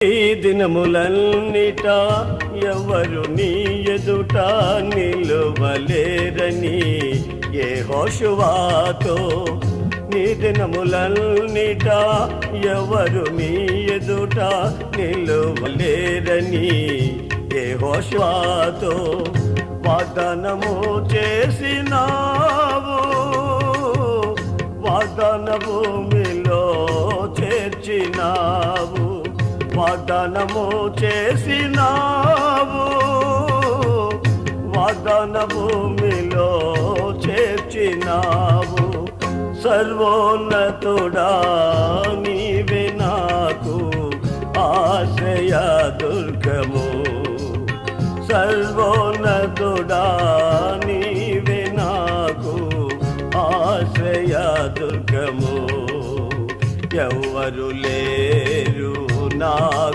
ఈ దినములన్నిట ఎవరు నీ ఎదుట నిలువలేరని యెహోషువతో నీ దినములన్నిట ఎవరు నీ ఎదుట నిలువలేరని యెహోషువతో వాగ్దానము చేసినావు, వాగ్దాన భూమిలో చేర్చినావు, వాగ్దానము చేసినావు, వాగ్దాన భూమిలో చేర్చినావు. సర్వోన్నతుడా నీవే నాకు ఆశ్రయ దుర్గము, సర్వోన్నతుడా నీవే నాకు ఆశ్రయ దుర్గము. ఎవ్వరు లేరు నా